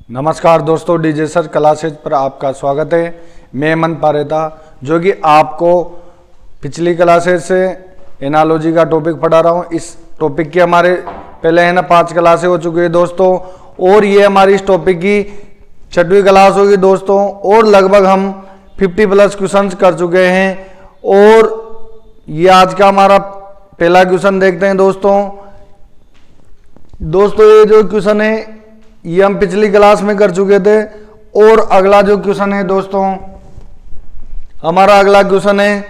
नमस्कार दोस्तों, DJ sir classes पर आपका स्वागत है। मैं मन पारेता जो कि आपको पिछली क्लासेज से एनालॉजी का टॉपिक पढ़ा रहा हूँ। इस टॉपिक की हमारे पहले है ना 5 क्लासें हो चुकी है दोस्तों, और ये हमारी इस टॉपिक की 6वीं क्लास होगी दोस्तों। और लगभग हम 50+ क्वेश्चंस कर चुके हैं। और ये आज का हमारा पहला क्वेश्चन देखते हैं दोस्तों। ये जो क्वेश्चन है ये हम पिछली क्लास में कर चुके थे। और अगला जो क्वेश्चन है दोस्तों, हमारा अगला क्वेश्चन है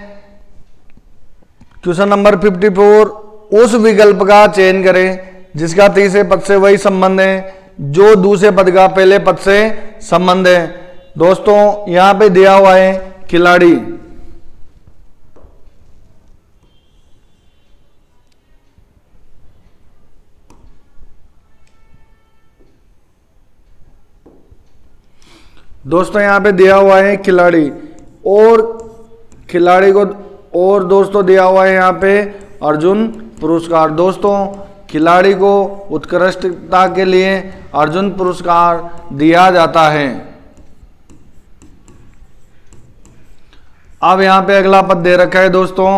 क्वेश्चन नंबर 54। उस विकल्प का चयन करें जिसका तीसरे पद से वही संबंध है जो दूसरे पद का पहले पद से संबंध है। दोस्तों यहां पे दिया हुआ है खिलाड़ी। दोस्तों यहां पे दिया हुआ है खिलाड़ी, और खिलाड़ी को और दोस्तों दिया हुआ है यहां पे अर्जुन पुरस्कार। दोस्तों खिलाड़ी को उत्कृष्टता के लिए अर्जुन पुरस्कार दिया जाता है। अब यहां पे अगला पद दे रखा है दोस्तों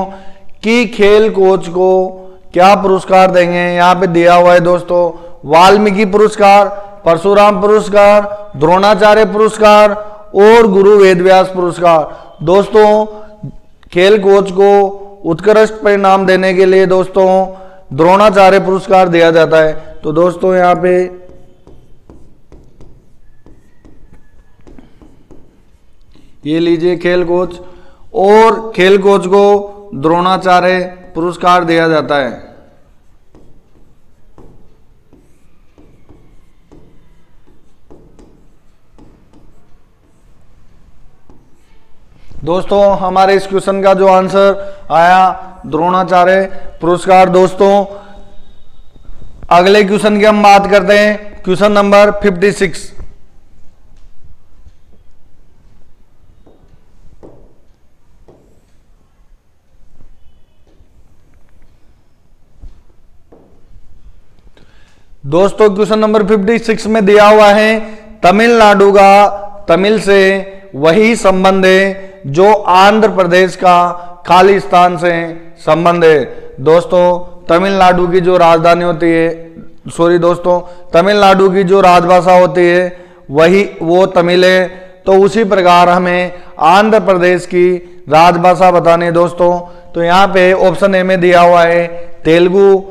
कि खेल कोच को क्या पुरस्कार देंगे। यहां पे दिया हुआ है दोस्तों वाल्मीकि पुरस्कार, परशुराम पुरस्कार, द्रोणाचार्य पुरस्कार और गुरु वेदव्यास पुरस्कार। दोस्तों खेल कोच को उत्कृष्ट परिणाम देने के लिए दोस्तों द्रोणाचार्य पुरस्कार दिया जाता है। तो दोस्तों यहां पे ये लीजिए खेल कोच, और खेल कोच को द्रोणाचार्य पुरस्कार दिया जाता है। दोस्तों हमारे इस क्वेश्चन का जो आंसर आया द्रोणाचार्य पुरस्कार। दोस्तों अगले क्वेश्चन की हम बात करते हैं, क्वेश्चन नंबर 56। दोस्तों क्वेश्चन नंबर 56 में दिया हुआ है तमिलनाडु का तमिल से वही संबंध है जो आंध्र प्रदेश का खालिस्तान से संबंध है। दोस्तों तमिलनाडु की जो राजधानी होती है, दोस्तों तमिलनाडु की जो राजभाषा होती है वो तमिल है। तो उसी प्रकार हमें आंध्र प्रदेश की राजभाषा बतानी है दोस्तों। तो यहाँ पे ऑप्शन ए में दिया हुआ है तेलुगु,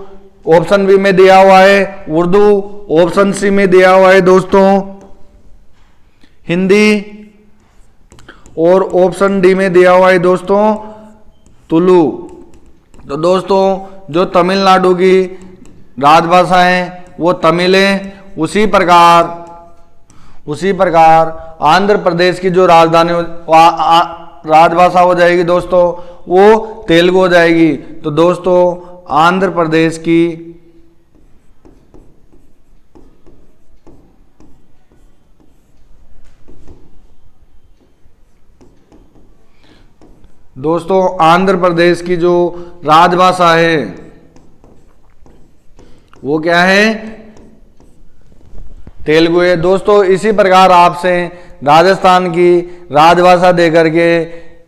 ऑप्शन बी में दिया हुआ है उर्दू, ऑप्शन सी में दिया हुआ है दोस्तों हिंदी, और ऑप्शन डी में दिया हुआ है दोस्तों तुलु। तो दोस्तों जो तमिलनाडु की राजभाषा है वो तमिल है। उसी प्रकार आंध्र प्रदेश की जो राजधानी राजभाषा हो जाएगी दोस्तों वो तेलुगु हो जाएगी। तो दोस्तों आंध्र प्रदेश की जो राजभाषा है वो क्या है, तेलुगु है। दोस्तों इसी प्रकार आपसे राजस्थान की राजभाषा देकर के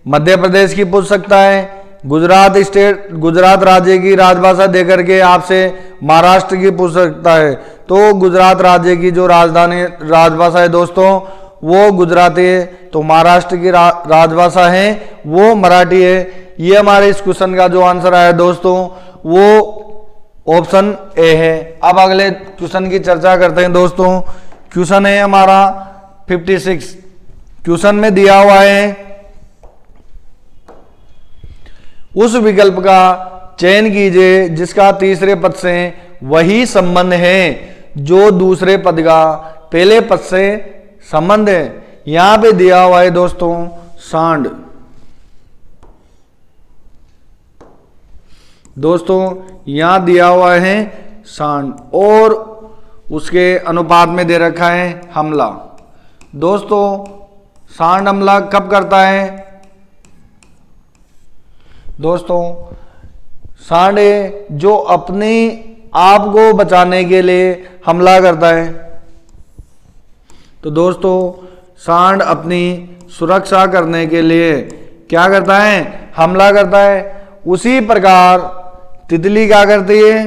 मध्य प्रदेश की पूछ सकता है, गुजरात राज्य की राजभाषा देकर के आपसे महाराष्ट्र की पूछ सकता है। तो गुजरात राज्य की जो राजभाषा है दोस्तों वो गुजराती है। तो महाराष्ट्र की राजभाषा है वो मराठी है। ये हमारे इस क्वेश्चन का जो आंसर आया दोस्तों वो ऑप्शन ए है। अब अगले क्वेश्चन की चर्चा करते हैं दोस्तों। क्वेश्चन है हमारा 56। क्वेश्चन में दिया हुआ है उस विकल्प का चयन कीजिए जिसका तीसरे पद से वही संबंध है जो दूसरे पद का पहले पद से संबंध है। यहां पे दिया हुआ है दोस्तों सांड। दोस्तों यहां दिया हुआ है सांड, और उसके अनुपात में दे रखा है हमला। दोस्तों सांड हमला कब करता है दोस्तों? सांड जो अपने आप को बचाने के लिए हमला करता है। तो दोस्तों सांड अपनी सुरक्षा करने के लिए क्या करता है, हमला करता है। उसी प्रकार तितली क्या करती है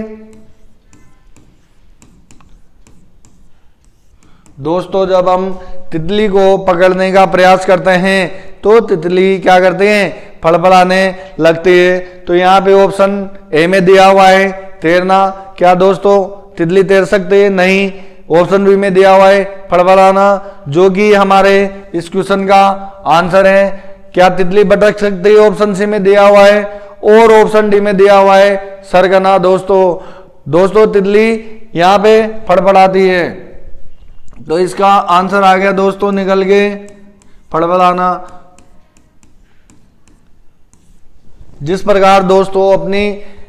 दोस्तों, जब हम तितली को पकड़ने का प्रयास करते हैं तो तितली क्या करते हैं, फड़फड़ाने लगती है। तो यहाँ पे ऑप्शन ए में दिया हुआ है तैरना। क्या दोस्तों तितली तैर सकती है? नहीं। ऑप्शन बी में दिया हुआ है फड़फड़ाना, जो कि हमारे इस क्वेश्चन का आंसर है। क्या तितली भटक सकती है? ऑप्शन सी में दिया हुआ है। और ऑप्शन डी में दिया हुआ है सरगना। दोस्तों तितली यहाँ पे फड़फड़ाती है। तो इसका आंसर आ गया दोस्तों निकल के फड़फड़ाना। जिस प्रकार दोस्तों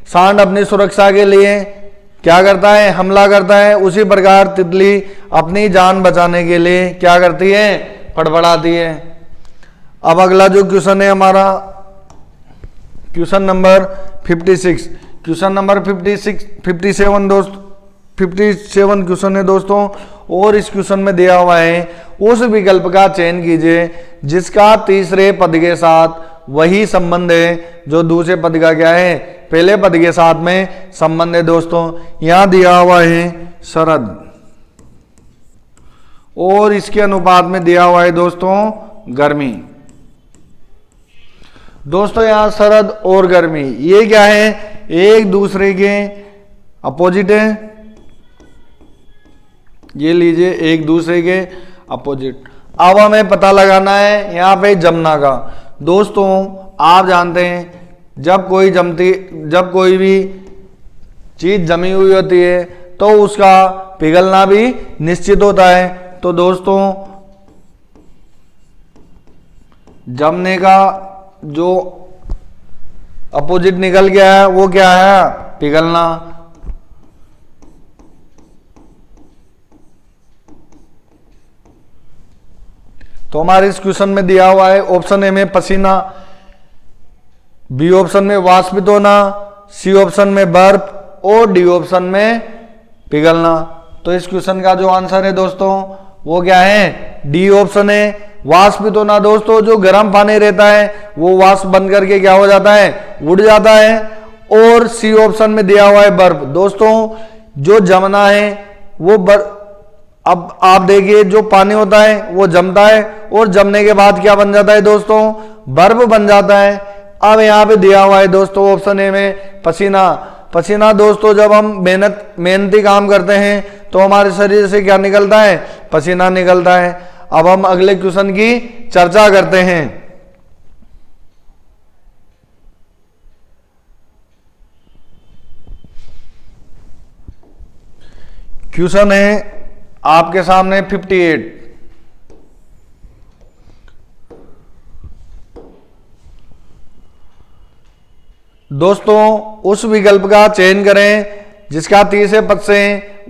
सांड अपनी सुरक्षा के लिए क्या करता है, हमला करता है, उसी प्रकार तितली अपनी जान बचाने के लिए क्या करती है, फड़फड़ाती है। अब अगला जो क्वेश्चन है हमारा क्वेश्चन नंबर 56, क्वेश्चन नंबर 57 दोस्तों 57 क्वेश्चन है दोस्तों। और इस क्वेश्चन में दिया हुआ है उस विकल्प का चयन कीजिए जिसका तीसरे पद के साथ वही संबंध है जो दूसरे पद का क्या है, पहले पद के साथ में संबंध है। दोस्तों यहां दिया हुआ है शरद, और इसके अनुपात में दिया हुआ है दोस्तों गर्मी। दोस्तों यहां शरद और गर्मी ये क्या है, एक दूसरे के अपोजिट है। ये लीजिए एक दूसरे के अपोजिट। अब हमें पता लगाना है यहाँ पे जमना का। दोस्तों आप जानते हैं जब कोई भी चीज जमी हुई होती है तो उसका पिघलना भी निश्चित होता है। तो दोस्तों जमने का जो अपोजिट निकल गया है वो क्या है, पिघलना। तो हमारे इस क्वेश्चन में दिया हुआ है ऑप्शन ए में पसीना, बी ऑप्शन में वाष्पित होना, सी ऑप्शन में बर्फ और डी ऑप्शन में पिघलना। तो इस क्वेश्चन का जो आंसर है दोस्तों वो क्या है, डी ऑप्शन है वाष्पित होना। दोस्तों जो गर्म पानी रहता है वो वाष्प बन करके क्या हो जाता है, उड़ जाता है। और सी ऑप्शन में दिया हुआ है बर्फ। दोस्तों जो जमना है वो अब आप देखिए जो पानी होता है वो जमता है और जमने के बाद क्या बन जाता है दोस्तों, बर्फ बन जाता है। अब यहाँ पे दिया हुआ है दोस्तों ऑप्शन ए में पसीना। दोस्तों जब हम मेहनती काम करते हैं तो हमारे शरीर से क्या निकलता है, पसीना निकलता है। अब हम अगले क्वेश्चन की चर्चा करते हैं। क्वेश्चन है आपके सामने 58। दोस्तों उस विकल्प का चयन करें जिसका तीसरे पद से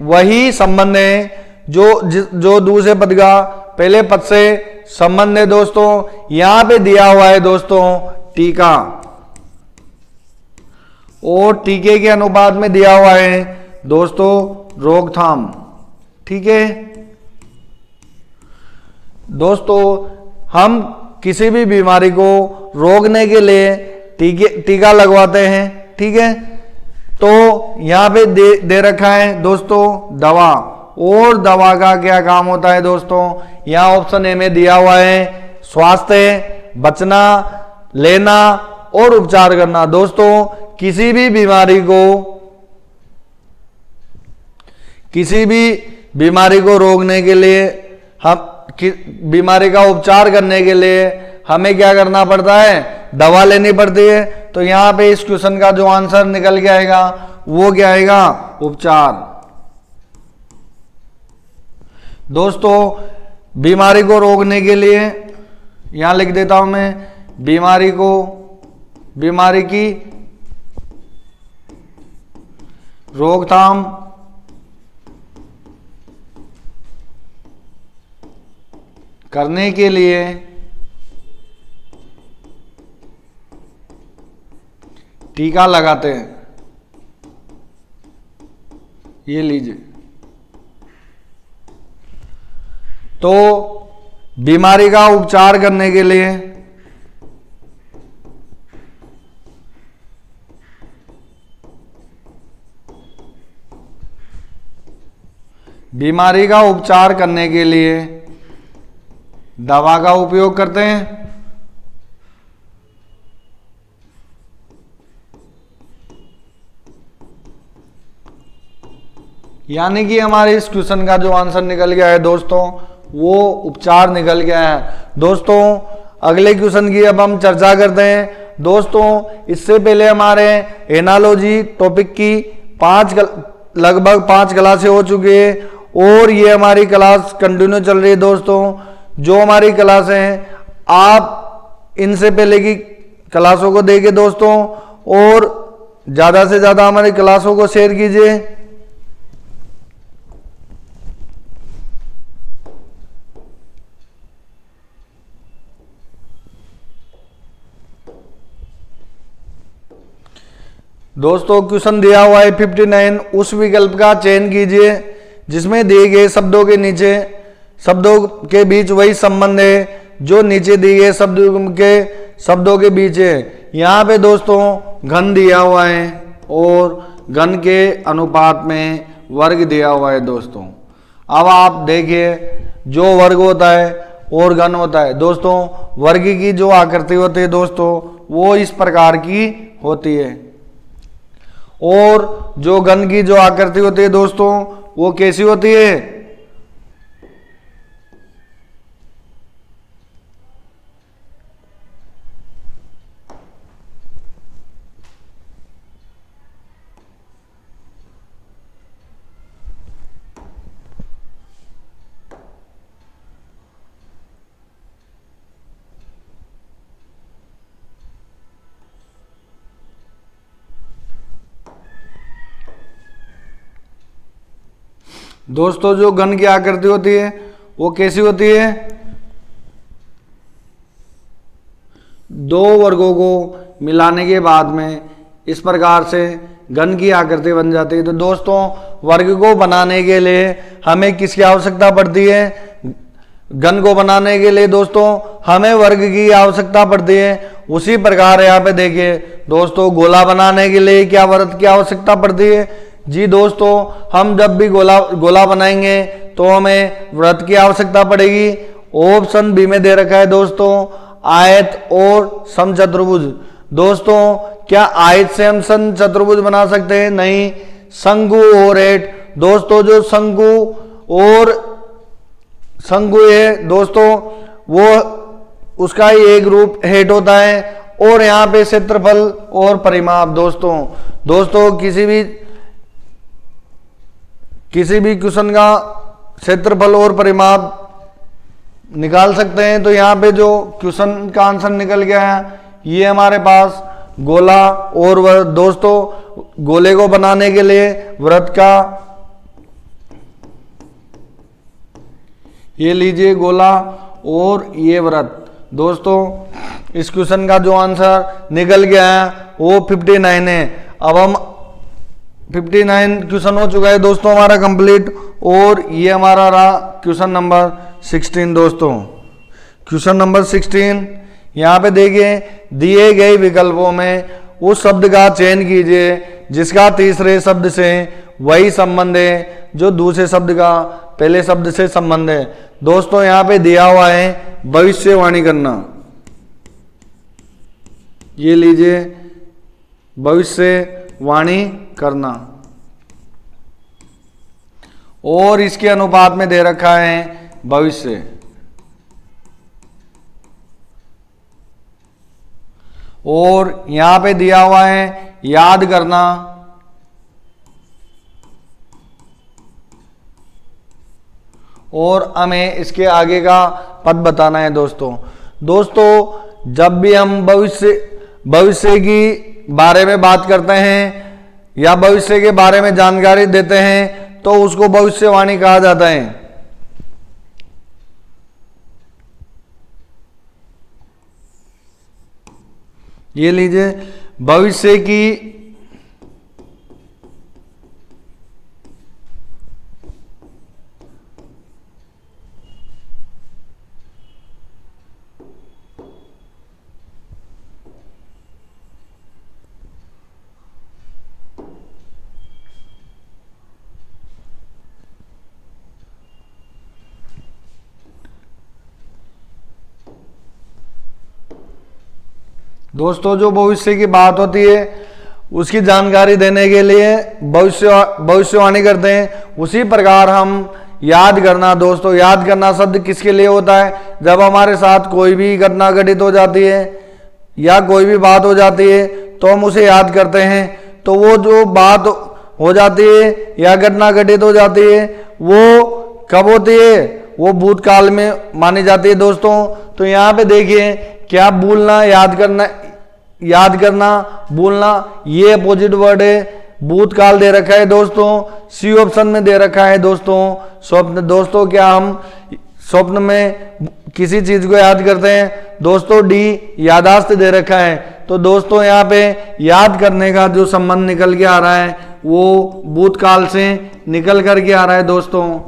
वही संबंध है जो दूसरे पद का पहले पद से संबंध है। दोस्तों यहां पे दिया हुआ है दोस्तों टीका, और टीके के अनुपात में दिया हुआ है दोस्तों रोकथाम। ठीक है दोस्तों, हम किसी भी बीमारी को रोकने के लिए टीका लगवाते हैं। ठीक है, तो यहां पे दे रखा है दोस्तों दवा, और दवा का क्या काम होता है दोस्तों, यहां ऑप्शन ए में दिया हुआ है स्वास्थ्य, बचना, लेना और उपचार करना। दोस्तों किसी भी बीमारी को रोकने के लिए, बीमारी का उपचार करने के लिए हमें क्या करना पड़ता है, दवा लेनी पड़ती है। तो यहां पे इस क्वेश्चन का जो आंसर निकल के आएगा वो क्या आएगा, उपचार। दोस्तों बीमारी को रोकने के लिए यहां लिख देता हूं मैं, बीमारी की रोकथाम करने के लिए टीका लगाते हैं। ये लीजिए तो बीमारी का उपचार करने के लिए दवा का उपयोग करते हैं। यानी कि हमारे इस क्वेश्चन का जो आंसर निकल गया है दोस्तों, वो उपचार निकल गया है। दोस्तों अगले क्वेश्चन की अब हम चर्चा करते हैं। दोस्तों इससे पहले हमारे एनालॉजी टॉपिक की लगभग 5 क्लासें हो चुकी है और ये हमारी क्लास कंटिन्यू चल रही है। दोस्तों जो हमारी क्लास हैं आप इनसे पहले की क्लासों को देखिए दोस्तों, और ज़्यादा से ज़्यादा हमारी क्लासों को शेयर कीजिए। दोस्तों क्वेश्चन दिया हुआ है 59, उस विकल्प का चयन कीजिए जिसमें दिए गए शब्दों के नीचे शब्दों के बीच वही संबंध है जो नीचे दिए गए शब्दों के बीच है। यहाँ पे दोस्तों घन दिया हुआ है और घन के अनुपात में वर्ग दिया हुआ है। दोस्तों अब आप देखिए, जो वर्ग होता है और घन होता है दोस्तों, वर्ग की जो आकृति होती है दोस्तों वो इस प्रकार की होती है, और जो घन की जो आकृति होती है दोस्तों वो कैसी होती है? दोस्तों जो घन की आकृति होती है वो कैसी होती है? दो वर्गों को मिलाने के बाद में इस प्रकार से घन की आकृति बन जाती है। तो दोस्तों वर्ग को बनाने के लिए हमें किसकी आवश्यकता पड़ती है? घन को बनाने के लिए दोस्तों हमें वर्ग की आवश्यकता पड़ती है। उसी प्रकार यहाँ पे देखिए दोस्तों, गोला बनाने के लिए क्या वर्ग की आवश्यकता पड़ती है? जी दोस्तों, हम जब भी गोला बनाएंगे तो हमें वृत्त की आवश्यकता पड़ेगी। ऑप्शन बी में दे रखा है दोस्तों आयत और समचतुर्भुज। दोस्तों क्या आयत से हम समचतुर्भुज बना सकते हैं? नहीं। शंकु और हेट, दोस्तों जो शंकु है दोस्तों वो उसका ही एक रूप हेट होता है, और यहाँ पे क्षेत्रफल और परिमाप। दोस्तों किसी भी क्वेश्चन का क्षेत्रफल और परिमाप निकाल सकते हैं। तो यहाँ पे जो क्वेश्चन का आंसर निकल गया है ये हमारे पास गोला और दोस्तों गोले को बनाने के लिए वृत्त का, ये लीजिए गोला और ये वृत्त। दोस्तों इस क्वेश्चन का जो आंसर निकल गया है वो 59 है। अब हम 59 क्वेश्चन हो चुका है दोस्तों हमारा कंप्लीट, और ये हमारा रहा क्वेश्चन नंबर 16। दोस्तों क्वेश्चन नंबर 16 यहाँ पे देखिए, दिए गए विकल्पों में उस शब्द का चयन कीजिए जिसका तीसरे शब्द से वही संबंध है जो दूसरे शब्द का पहले शब्द से संबंध है। दोस्तों यहाँ पे दिया हुआ है भविष्यवाणी करना, ये लीजिए भविष्यवाणी करना, और इसके अनुपात में दे रखा है भविष्य। और यहां पे दिया हुआ है याद करना, और हमें इसके आगे का पद बताना है। दोस्तों जब भी हम भविष्य की बारे में बात करते हैं या भविष्य के बारे में जानकारी देते हैं तो उसको भविष्यवाणी कहा जाता है। ये लीजिए भविष्य की दोस्तों जो भविष्य की बात होती है उसकी जानकारी देने के लिए भविष्यवाणी करते हैं। उसी प्रकार हम याद करना, दोस्तों याद करना शब्द किसके लिए होता है? जब हमारे साथ कोई भी घटना घटित हो जाती है या कोई भी बात हो जाती है तो हम उसे याद करते हैं। तो वो जो बात हो जाती है या घटना घटित हो जाती है वो कब होती है? वो भूतकाल में मानी जाती है दोस्तों। तो यहाँ पे देखिए क्या भूलना, याद करना, भूलना, ये अपोजिट वर्ड है। भूतकाल दे रखा है दोस्तों, सी ऑप्शन में दे रखा है दोस्तों स्वप्न। दोस्तों क्या हम स्वप्न में किसी चीज को याद करते हैं? दोस्तों डी यादाश्त दे रखा है। तो दोस्तों यहाँ पे याद करने का जो संबंध निकल के आ रहा है वो भूतकाल से निकल करके आ रहा है दोस्तों।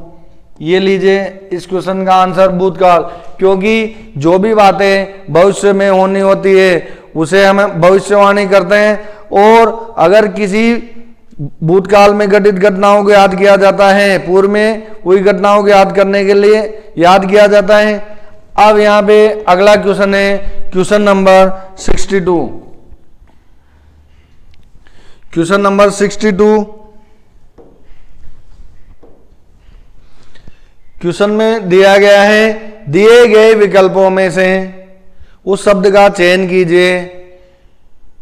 ये लीजिए इस क्वेश्चन का आंसर भूतकाल, क्योंकि जो भी बातें भविष्य में होनी होती है उसे हम भविष्यवाणी करते हैं। और अगर किसी भूतकाल में घटित घटनाओं को याद किया जाता है, पूर्व में हुई घटनाओं को याद करने के लिए याद किया जाता है। अब यहाँ पे अगला क्वेश्चन है question number 62। Question number 62 question में दिया गया है दिए गए विकल्पों में से उस शब्द का चयन कीजिए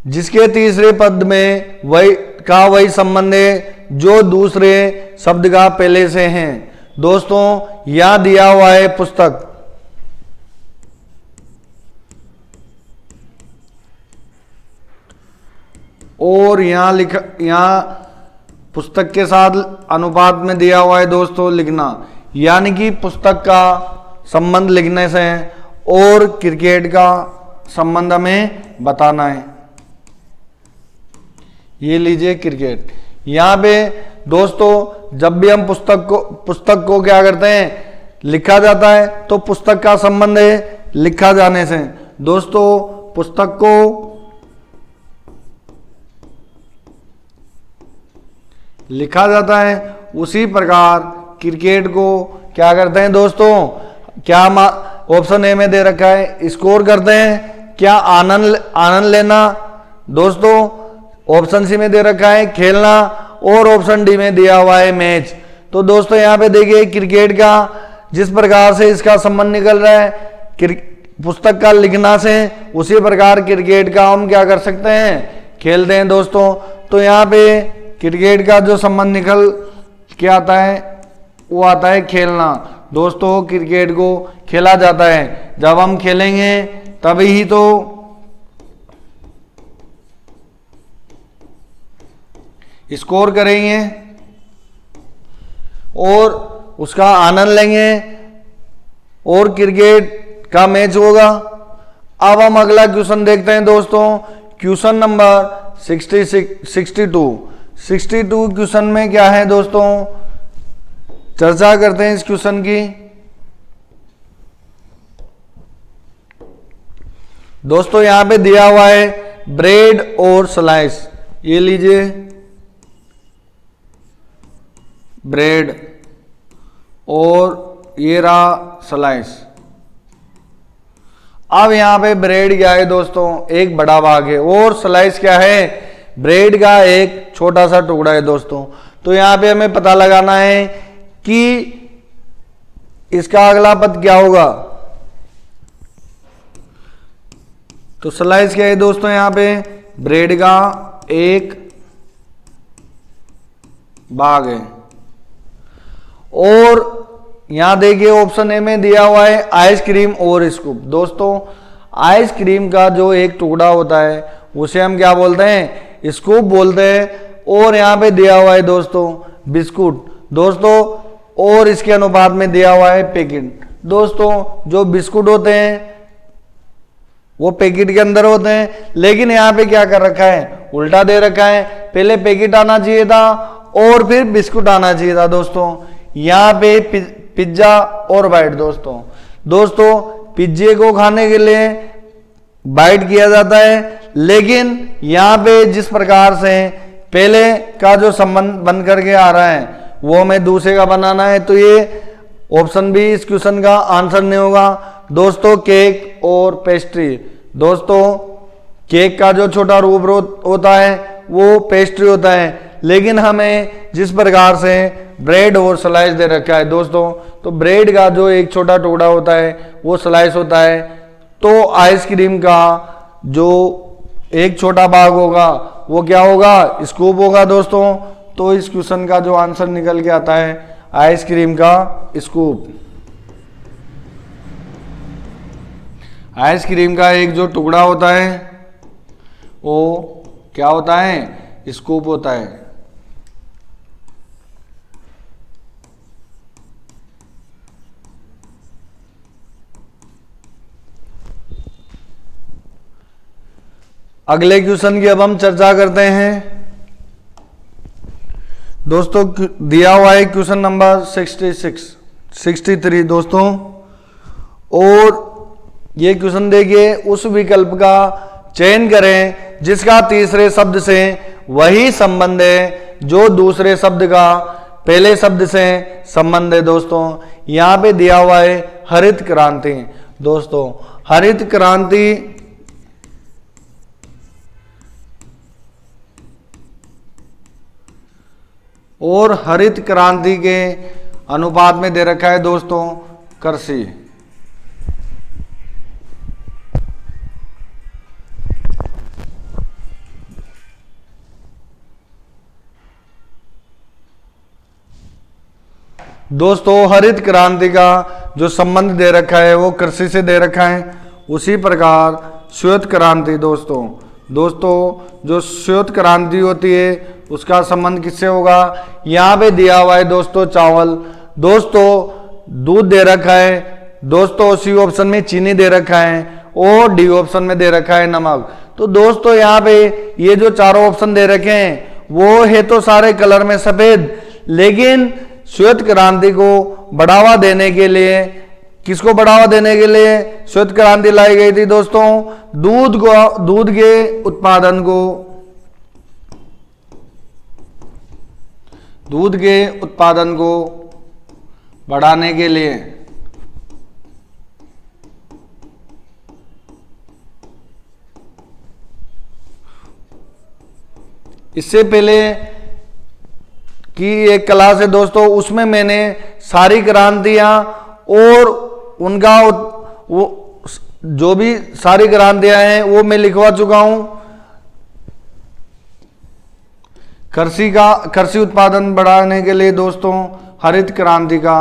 जिसके तीसरे पद में वही संबंध है जो दूसरे शब्द का पहले से है। दोस्तों यहां दिया हुआ है पुस्तक, और यहां पुस्तक के साथ अनुपात में दिया हुआ है दोस्तों लिखना, यानी कि पुस्तक का संबंध लिखने से है और क्रिकेट का संबंध हमें बताना है। ये लीजिए क्रिकेट। यहाँ पे दोस्तों जब भी हम पुस्तक को क्या करते हैं लिखा जाता है तो पुस्तक का संबंध है लिखा जाने से। दोस्तों पुस्तक को लिखा जाता है, उसी प्रकार क्रिकेट को क्या करते हैं दोस्तों? क्या ऑप्शन ए में दे रखा है स्कोर करते हैं। क्या आनंद लेना, दोस्तों ऑप्शन सी में दे रखा है खेलना, और ऑप्शन डी में दिया हुआ है मैच। तो दोस्तों यहाँ पे देखिए क्रिकेट का जिस प्रकार से इसका संबंध निकल रहा है पुस्तक का लिखना से, उसी प्रकार क्रिकेट का हम क्या कर सकते हैं खेलते हैं दोस्तों। तो यहाँ पे क्रिकेट का जो संबंध निकल के आता है वो आता है खेलना। दोस्तों क्रिकेट को खेला जाता है, जब हम खेलेंगे तभी ही तो स्कोर करेंगे और उसका आनंद लेंगे और क्रिकेट का मैच होगा। अब हम अगला क्वेश्चन देखते हैं दोस्तों, क्वेश्चन नंबर 62 क्वेश्चन में क्या है दोस्तों, चर्चा करते हैं इस क्वेश्चन की। दोस्तों यहां पे दिया हुआ है ब्रेड और स्लाइस। ये लीजिए ब्रेड और ये रहा स्लाइस। अब यहां पे ब्रेड क्या है दोस्तों? एक बड़ा भाग है, और स्लाइस क्या है? ब्रेड का एक छोटा सा टुकड़ा है दोस्तों। तो यहां पे हमें पता लगाना है कि इसका अगला पद क्या होगा। तो स्लाइस क्या है दोस्तों? यहां पे ब्रेड का एक भाग है, और यहां देखिए ऑप्शन ए में दिया हुआ है आइसक्रीम और स्कूप। दोस्तों आइसक्रीम का जो एक टुकड़ा होता है उसे हम क्या बोलते हैं? स्कूप बोलते हैं। और यहां पे दिया हुआ है दोस्तों बिस्कुट दोस्तों, और इसके अनुपात में दिया हुआ है पैकेट। दोस्तों जो बिस्कुट होते हैं वो पैकेट के अंदर होते हैं, लेकिन यहाँ पे क्या कर रखा है? उल्टा दे रखा है। पहले पैकेट आना चाहिए था और फिर बिस्कुट आना चाहिए था दोस्तों। यहाँ पे पिज्जा और बाइट दोस्तों पिज्जे को खाने के लिए बाइट किया जाता है, लेकिन यहाँ पे जिस प्रकार से पहले का जो संबंध बन करके आ रहा है वो हमें दूसरे का बनाना है। तो ये ऑप्शन बी इस क्वेश्चन का आंसर नहीं होगा दोस्तों। केक और पेस्ट्री दोस्तों केक का जो छोटा रूप होता है वो पेस्ट्री होता है, लेकिन हमें जिस प्रकार से ब्रेड और स्लाइस दे रखा है दोस्तों, तो ब्रेड का जो एक छोटा टुकड़ा होता है वो स्लाइस होता है, तो आइसक्रीम का जो एक छोटा भाग होगा वो क्या होगा, स्कूप होगा दोस्तों। तो इस क्वेश्चन का जो आंसर निकल के आता है आइसक्रीम का स्कूप। आइसक्रीम का एक जो टुकड़ा होता है वो क्या होता है, स्कूप होता है। अगले क्वेश्चन की अब हम चर्चा करते हैं दोस्तों। दिया हुआ है क्वेश्चन नंबर 63 दोस्तों, और ये क्वेश्चन देखिए, उस विकल्प का चयन करें जिसका तीसरे शब्द से वही संबंध है जो दूसरे शब्द का पहले शब्द से संबंध है दोस्तों। यहां पे दिया हुआ है हरित क्रांति दोस्तों। हरित क्रांति और हरित क्रांति के अनुपात में दे रखा है दोस्तों कृषि। दोस्तों हरित क्रांति का जो संबंध दे रखा है वो कृषि से दे रखा है। उसी प्रकार श्वेत क्रांति दोस्तों जो श्वेत क्रांति होती है उसका संबंध किससे होगा, यहाँ पे दिया हुआ है दोस्तों चावल, दोस्तों दूध दे रखा है दोस्तों, सी ऑप्शन में चीनी दे रखा है और डी ऑप्शन में दे रखा है नमक। तो दोस्तों यहाँ पे ये जो चारों ऑप्शन दे रखे हैं वो है तो सारे कलर में सफेद, लेकिन श्वेत क्रांति को बढ़ावा देने के लिए, किसको बढ़ावा देने के लिए श्वेत क्रांति लाई गई थी दोस्तों, दूध के उत्पादन को बढ़ाने के लिए। इससे पहले की एक क्लास है दोस्तों, उसमें मैंने सारी क्रांतियां और उनका वो जो भी सारी क्रांतियां हैं वो मैं लिखवा चुका हूं। कृषि उत्पादन बढ़ाने के लिए दोस्तों हरित क्रांति का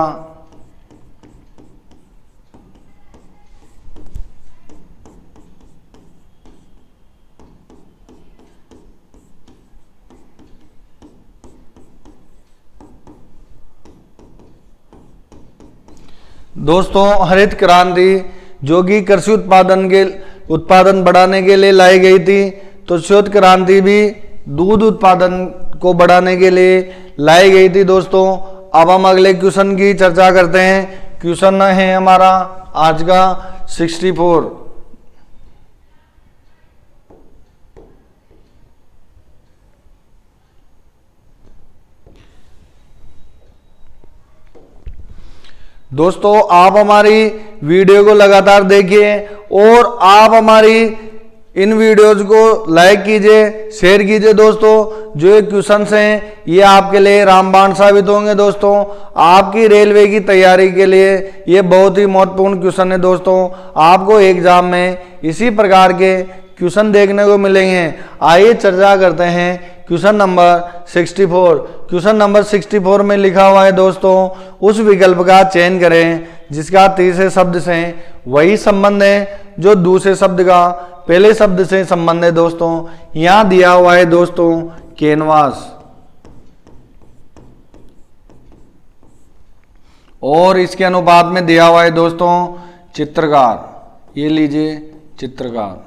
दोस्तों हरित क्रांति जो कि कृषि उत्पादन बढ़ाने के लिए लाई गई थी, तो श्वेत क्रांति भी दूध उत्पादन को बढ़ाने के लिए लाई गई थी दोस्तों। अब हम अगले क्वेश्चन की चर्चा करते हैं। क्वेश्चन है हमारा आज का 64। दोस्तों आप हमारी वीडियो को लगातार देखिए और आप हमारी इन वीडियोज को लाइक कीजिए, शेयर कीजिए दोस्तों। जो ये क्वेश्चंस हैं ये आपके लिए रामबाण साबित होंगे दोस्तों। आपकी रेलवे की तैयारी के लिए ये बहुत ही महत्वपूर्ण क्वेश्चन है दोस्तों। आपको एग्जाम में इसी प्रकार के क्वेश्चन देखने को मिलेंगे। आइए चर्चा करते हैं क्वेश्चन नंबर 64। क्वेश्चन नंबर 64 में लिखा हुआ है दोस्तों, उस विकल्प का चयन करें जिसका तीसरे शब्द से वही संबंध है जो दूसरे शब्द का पहले शब्द से संबंध है दोस्तों। यहां दिया हुआ है दोस्तों कैनवास, और इसके अनुपात में दिया हुआ है दोस्तों चित्रकार। ये लीजिए चित्रकार।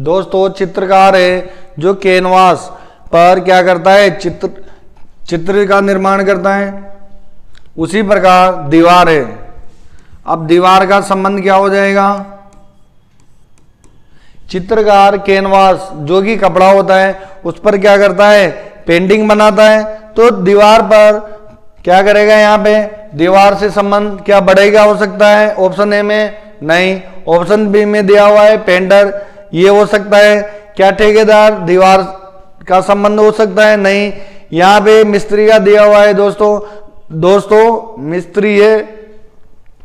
दोस्तों चित्रकार है जो कैनवास पर क्या करता है, चित्र का निर्माण करता है। उसी प्रकार दीवार है। अब दीवार का संबंध क्या हो जाएगा, चित्रकार कैनवास जो कि कपड़ा होता है उस पर क्या करता है, पेंटिंग बनाता है। तो दीवार पर क्या करेगा, यहाँ पे दीवार से संबंध क्या बढ़ेगा हो सकता है, ऑप्शन ए में नहीं, ऑप्शन बी में दिया हुआ है पेंटर, ये हो सकता है। क्या ठेकेदार दीवार का संबंध हो सकता है, नहीं। यहाँ पे मिस्त्री का दिया हुआ है दोस्तों मिस्त्री है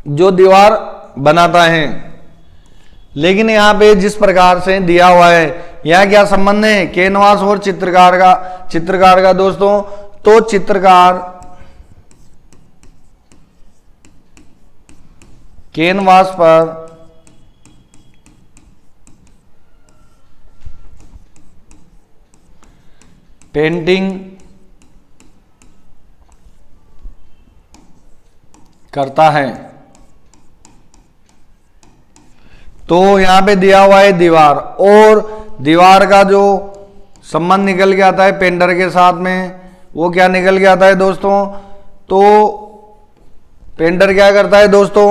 जो दीवार बनाता है, लेकिन यहाँ पे जिस प्रकार से दिया हुआ है यहाँ क्या संबंध है, कैनवास और चित्रकार का दोस्तों। तो चित्रकार कैनवास पर पेंटिंग करता है। तो यहां पे दिया हुआ है दीवार, और दीवार का जो संबंध निकल के आता है पेंटर के साथ में, वो क्या निकल के आता है दोस्तों। तो पेंटर क्या करता है दोस्तों,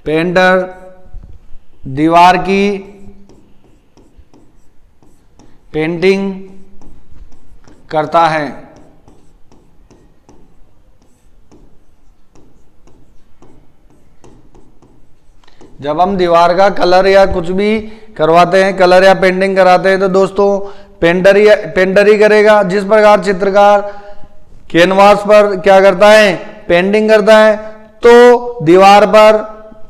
पेंटर दीवार की पेंटिंग करता है। जब हम दीवार का कलर या कुछ भी करवाते हैं, कलर या पेंटिंग कराते हैं, तो दोस्तों पेंटर ही करेगा। जिस प्रकार चित्रकार कैनवास पर क्या करता है, पेंटिंग करता है, तो दीवार पर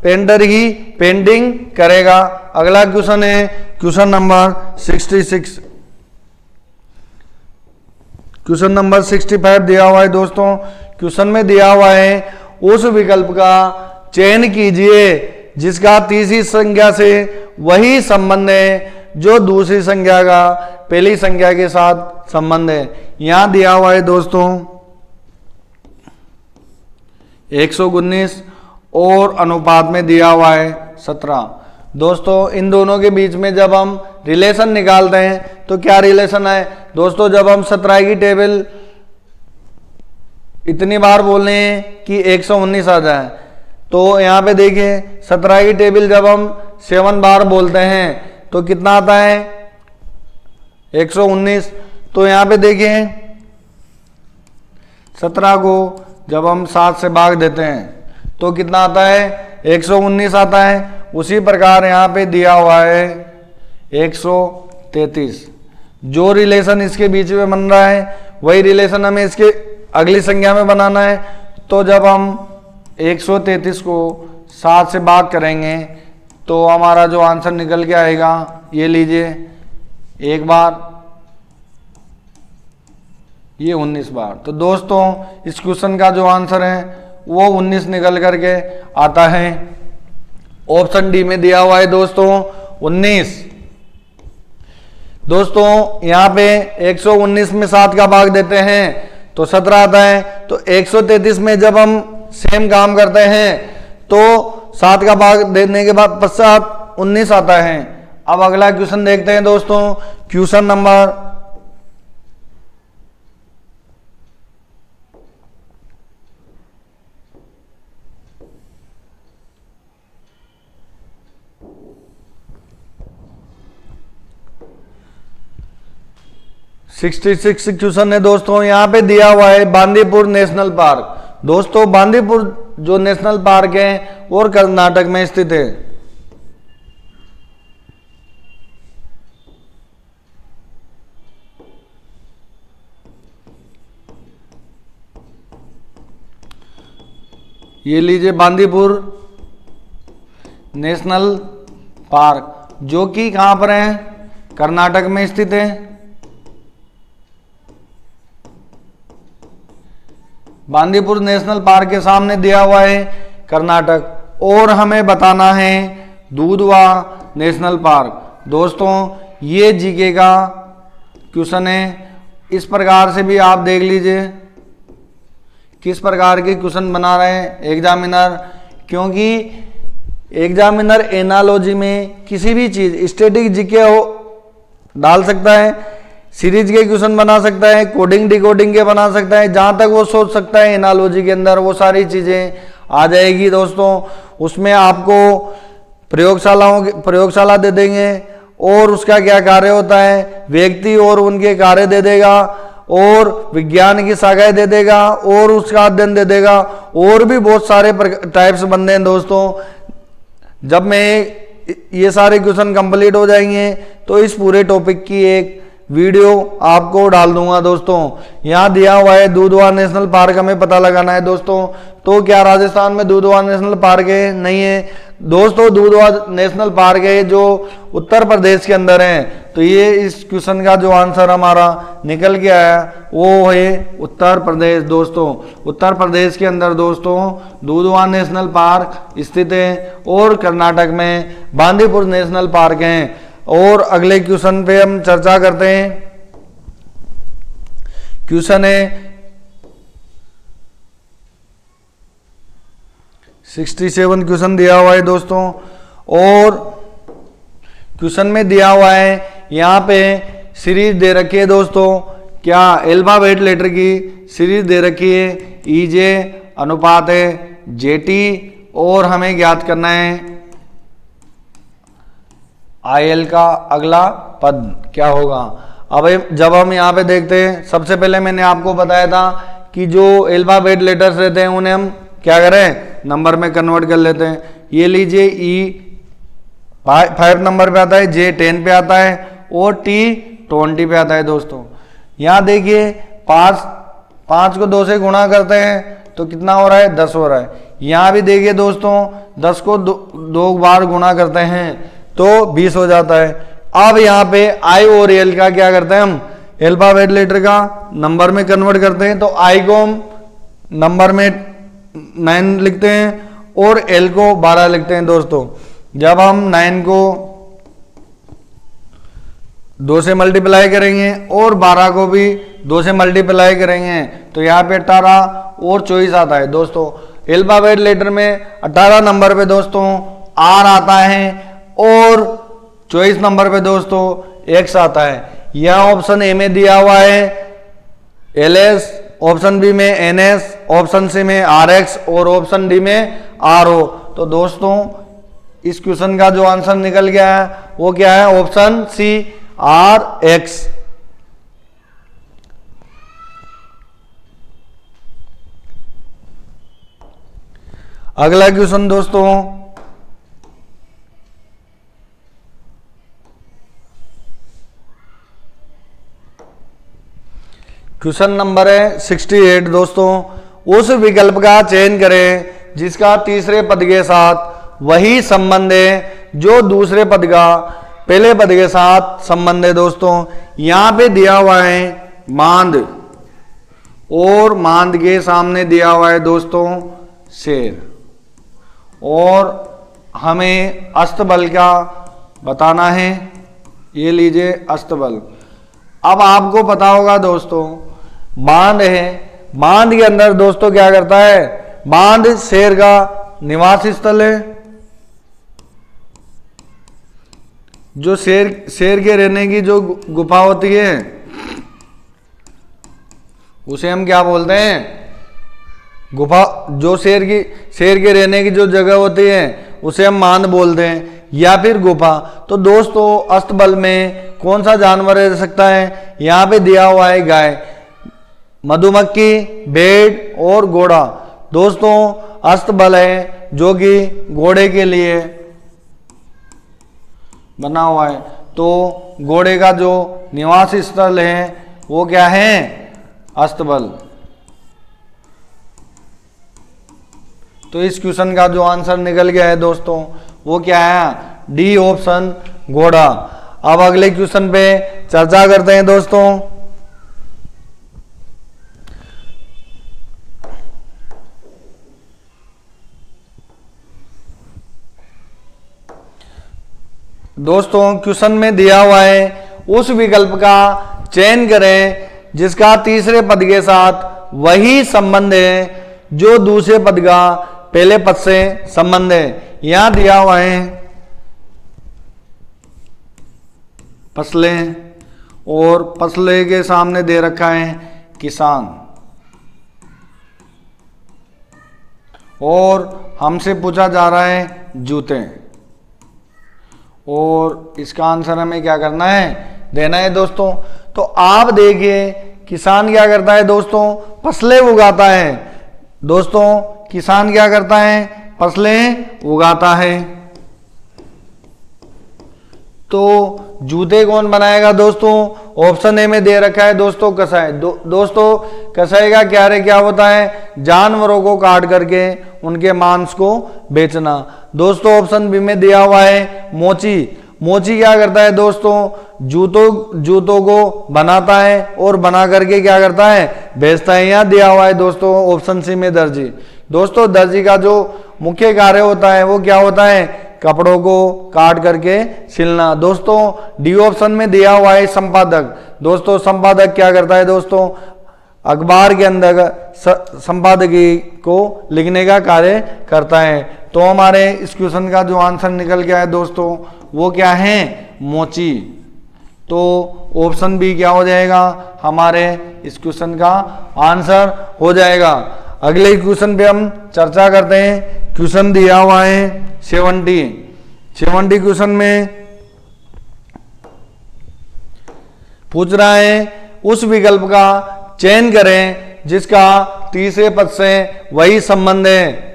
पेंटर ही पेंटिंग करेगा। अगला क्वेश्चन है क्वेश्चन नंबर 66। क्वेश्चन नंबर 65 दिया हुआ है दोस्तों। क्वेश्चन में दिया हुआ है उस विकल्प का चयन कीजिए जिसका तीसरी संख्या से वही संबंध है जो दूसरी संख्या का पहली संख्या के साथ संबंध है। यहां दिया हुआ है दोस्तों 119 और अनुपात में दिया हुआ है 17। दोस्तों इन दोनों के बीच में जब हम रिलेशन निकालते हैं तो क्या रिलेशन है दोस्तों, जब हम 17 की टेबल इतनी बार बोलने हैं कि 119 आ जाए, तो यहाँ पे देखिए 17 की टेबल जब हम 7 बार बोलते हैं तो कितना आता है 119। तो यहाँ पे देखिए 17 को जब हम 7 से भाग देते हैं तो कितना आता है 119 आता है। उसी प्रकार यहाँ पे दिया हुआ है 133। जो रिलेशन इसके बीच में बन रहा है वही रिलेशन हमें इसके अगली संख्या में बनाना है। तो जब हम 133 को 7 से भाग करेंगे तो हमारा जो आंसर निकल के आएगा, ये लीजिए एक बार, ये 19 बार। तो दोस्तों इस क्वेश्चन का जो आंसर है वो 19 निकल करके आता है। ऑप्शन डी में दिया हुआ है दोस्तों 19। दोस्तों यहाँ पे 119 में 7 का भाग देते हैं तो 17 आता है। तो 133 में जब हम सेम काम करते हैं तो 7 का भाग देने के बाद पश्चात 19 आता है। अब अगला क्वेश्चन देखते हैं दोस्तों, क्वेश्चन नंबर 66 क्वेश्चन है दोस्तों। यहाँ पे दिया हुआ है बांदीपुर नेशनल पार्क। दोस्तों बांदीपुर जो नेशनल पार्क है और कर्नाटक में स्थित है। ये लीजिए बांदीपुर नेशनल पार्क जो कि कहां पर है, कर्नाटक में स्थित है। बांदीपुर नेशनल पार्क के सामने दिया हुआ है कर्नाटक, और हमें बताना है दूधवा नेशनल पार्क। दोस्तों ये जीके का क्वेश्चन है। इस प्रकार से भी आप देख लीजिए किस प्रकार के क्वेश्चन बना रहे हैं एग्जामिनर, क्योंकि एग्जामिनर एनालॉजी में किसी भी चीज स्टैटिक जीके हो डाल सकता है, सीरीज के क्वेश्चन बना सकता है, कोडिंग डिकोडिंग के बना सकता है, जहां तक वो सोच सकता है एनालॉजी के अंदर वो सारी चीजें आ जाएगी। दोस्तों उसमें आपको प्रयोगशाला दे देंगे, और उसका क्या कार्य होता है, व्यक्ति और उनके कार्य दे देगा, और विज्ञान की शाखाएं दे देगा, और उसका अध्ययन दे देगा, और भी बहुत सारे टाइप्स बनते हैं दोस्तों। जब मैं ये सारे क्वेश्चन कंप्लीट हो जाएंगे तो इस पूरे टॉपिक की एक वीडियो आपको डाल दूंगा दोस्तों। यहाँ दिया हुआ है दुधवा नेशनल पार्क, हमें पता लगाना है दोस्तों। तो क्या राजस्थान में दुधवा नेशनल पार्क है? नहीं है दोस्तों, दुधवा नेशनल पार्क है जो उत्तर प्रदेश के अंदर है। तो ये इस क्वेश्चन का जो आंसर हमारा निकल के आया वो है उत्तर प्रदेश दोस्तों। उत्तर प्रदेश के अंदर दोस्तों दुधवा नेशनल पार्क स्थित है, और कर्नाटक में बांदीपुर नेशनल पार्क है। और अगले क्वेश्चन पे हम चर्चा करते हैं। क्वेश्चन है 67 क्वेश्चन दिया हुआ है दोस्तों, और क्वेश्चन में दिया हुआ है यहाँ पे सीरीज दे रखी है दोस्तों। क्या अल्फाबेट लेटर की सीरीज दे रखी है, ईजे अनुपात है जेटी, और हमें ज्ञात करना है आईएल का अगला पद क्या होगा। अब जब हम यहाँ पे देखते हैं, सबसे पहले मैंने आपको बताया था कि जो अल्फाबेट लेटर्स रहते हैं उन्हें हम क्या करें, नंबर में कन्वर्ट कर लेते हैं। ये लीजिए ई 5 नंबर पे आता है, जे 10 पे आता है, और टी 20 पे आता है दोस्तों। यहाँ देखिए 5 को 2 से गुणा करते हैं तो कितना हो रहा है, 10 हो रहा है। यहाँ भी देखिए दोस्तों 10 को 2 बार गुणा करते हैं तो 20 हो जाता है। अब यहाँ पे आई और एल का क्या करते हैं, हम अल्फाबेट लेटर का नंबर में कन्वर्ट करते हैं। तो आई को हम नंबर में 9 लिखते हैं और एल को 12 लिखते हैं दोस्तों। जब हम 9 को 2 से मल्टीप्लाई करेंगे और 12 को भी 2 से मल्टीप्लाई करेंगे तो यहाँ पे 18 और 24 आता है दोस्तों। अल्फाबेट लेटर में 18 नंबर पे दोस्तों आर आता है, और 24 नंबर पे दोस्तों एक्स आता है। यह ऑप्शन ए में दिया हुआ है एल एस, ऑप्शन बी में एन एस, ऑप्शन सी में आर एक्स, और ऑप्शन डी में आर ओ। तो दोस्तों इस क्वेश्चन का जो आंसर निकल गया है वो क्या है, ऑप्शन सी आर एक्स। अगला क्वेश्चन दोस्तों क्वेश्चन नंबर है 68 दोस्तों। उस विकल्प का चयन करें जिसका तीसरे पद के साथ वही संबंध है जो दूसरे पद का पहले पद के साथ संबंध है दोस्तों। यहां पे दिया हुआ है मांद, और मांद के सामने दिया हुआ है दोस्तों शेर, और हमें अस्तबल का बताना है। ये लीजिए अस्तबल। अब आपको पता होगा दोस्तों बांध है, बांध के अंदर दोस्तों क्या करता है, बांध शेर का निवास स्थल है। जो शेर के रहने की जो गुफा होती है उसे हम क्या बोलते हैं, गुफा। जो शेर के रहने की जो जगह होती है उसे हम मांद बोलते हैं, या फिर गुफा। तो दोस्तों अस्तबल में कौन सा जानवर रह सकता है, यहाँ पे दिया हुआ है गाय, मधुमक्खी, भेड़ और घोड़ा। दोस्तों अस्तबल है जो कि घोड़े के लिए बना हुआ है। तो घोड़े का जो निवास स्थल है वो क्या है, अस्तबल। तो इस क्वेश्चन का जो आंसर निकल गया है दोस्तों वो क्या है, डी ऑप्शन घोड़ा। अब अगले क्वेश्चन पे चर्चा करते हैं दोस्तों। दोस्तों क्वेश्चन में दिया हुआ है उस विकल्प का चयन करें जिसका तीसरे पद के साथ वही संबंध है जो दूसरे पद का पहले पद से संबंध है। यहां दिया हुआ है फसलें, और फसले के सामने दे रखा है किसान, और हमसे पूछा जा रहा है जूते। और इसका आंसर हमें क्या करना है, देना है दोस्तों। तो आप देखिए किसान क्या करता है दोस्तों, फसलें उगाता है। दोस्तों किसान क्या करता है, फसलें उगाता है। तो जूते कौन बनाएगा दोस्तों, ऑप्शन ए में दे रखा है दोस्तों कसाई। दोस्तों कसाई का कार्य क्या होता है, जानवरों को काट करके उनके मांस को बेचना। दोस्तों ऑप्शन बी में दिया हुआ है मोची। मोची क्या करता है दोस्तों, जूतों को बनाता है और बना करके क्या करता है, बेचता है। यहाँ दिया हुआ है दोस्तों ऑप्शन सी में दर्जी। दोस्तों दर्जी का जो मुख्य कार्य होता है वो क्या होता है, कपड़ों को काट करके सिलना। दोस्तों डी ऑप्शन में दिया हुआ है संपादक। दोस्तों संपादक क्या करता है दोस्तों, अखबार के अंदर संपादकीय को लिखने का कार्य करता है। तो हमारे इस क्वेश्चन का जो आंसर निकल गया है दोस्तों वो क्या है, मोची। तो ऑप्शन बी क्या हो जाएगा, हमारे इस क्वेश्चन का आंसर हो जाएगा। अगले क्वेश्चन पे हम चर्चा करते हैं। क्वेश्चन दिया हुआ है 70 क्वेश्चन में पूछ रहा है उस विकल्प का चयन करें जिसका तीसरे पद से वही संबंध है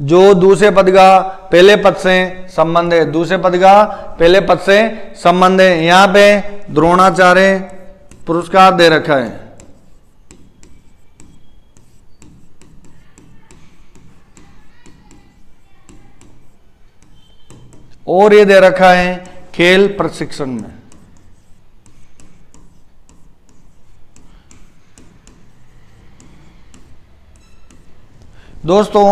जो दूसरे पद का पहले पद से संबंध है। दूसरे पद का पहले पद से संबंध है। यहां पे द्रोणाचार्य पुरस्कार दे रखा है। और ये दे रखा है खेल प्रशिक्षण में। दोस्तों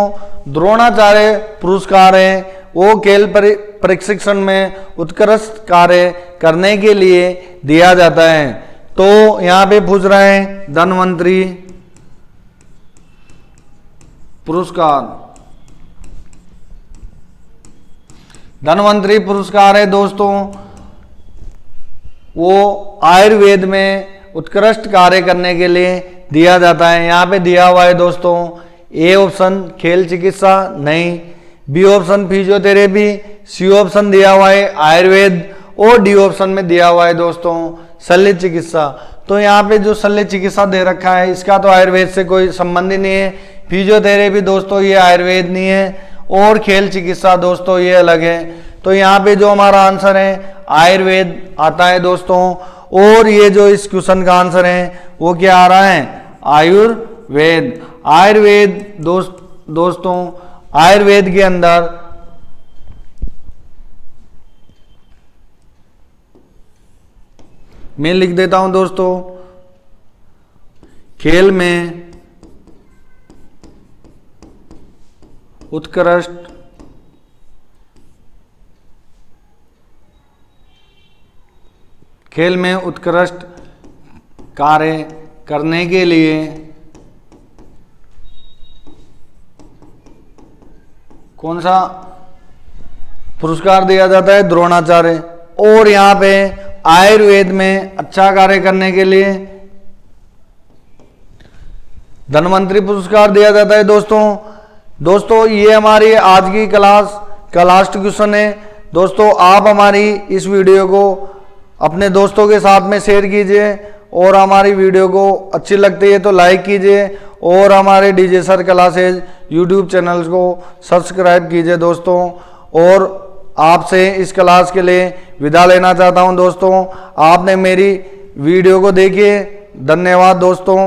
द्रोणाचार्य पुरस्कार है वो खेल प्रशिक्षण में उत्कृष्ट कार्य करने के लिए दिया जाता है। तो यहां पे पूछ रहा है धन्वंतरी पुरस्कार। धन्वंतरी पुरस्कार है दोस्तों वो आयुर्वेद में उत्कृष्ट कार्य करने के लिए दिया जाता है। यहाँ पे दिया हुआ है दोस्तों ए ऑप्शन खेल चिकित्सा नहीं, B option physiotherapy, C option दिया हुआ है आयुर्वेद और डी ऑप्शन में दिया हुआ है दोस्तों शल्य चिकित्सा। तो यहाँ पे जो शल्य चिकित्सा दे रखा है इसका तो आयुर्वेद से कोई संबंध ही नहीं है। फिजियोथेरेपी दोस्तों ये आयुर्वेद नहीं है और खेल चिकित्सा दोस्तों ये अलग है। तो यहाँ पे जो हमारा आंसर है आयुर्वेद आता है दोस्तों। और ये जो इस क्वेश्चन का आंसर है वो क्या आ रहा है, आयुर्वेद। आयुर्वेद दोस्तों आयुर्वेद के अंदर मैं लिख देता हूं दोस्तों खेल में उत्कृष्ट कार्य करने के लिए कौन सा पुरस्कार दिया जाता है, द्रोणाचार्य। और यहाँ पे आयुर्वेद में अच्छा कार्य करने के लिए धन्वंतरी पुरस्कार दिया जाता है दोस्तों ये हमारी आज की क्लास का लास्ट क्वेश्चन है। दोस्तों आप हमारी इस वीडियो को अपने दोस्तों के साथ में शेयर कीजिए और हमारी वीडियो को अच्छी लगती है तो लाइक कीजिए और हमारे DJ sir classes YouTube channel को सब्सक्राइब कीजिए दोस्तों। और आपसे इस क्लास के लिए विदा लेना चाहता हूं दोस्तों। आपने मेरी वीडियो को देखिए, धन्यवाद दोस्तों।